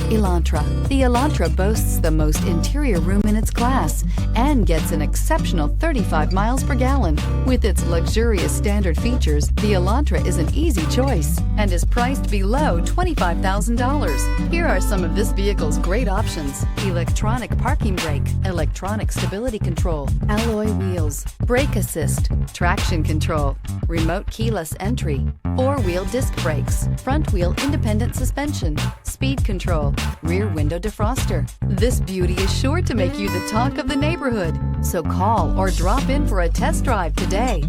Elantra. The Elantra boasts the most interior room in its class and gets an exceptional 35 miles per gallon. With its luxurious standard features, the Elantra is an easy choice and is priced below $25,000. Here are some of this vehicle's great options: electronic parking brake, electronic stability control, alloy wheels, brake assist, traction control, remote keyless entry, four-wheel disc brakes, front-wheel independent suspension, speed control, rear window defroster. This beauty is sure to make you the talk of the neighborhood. So call or drop in for a test drive today.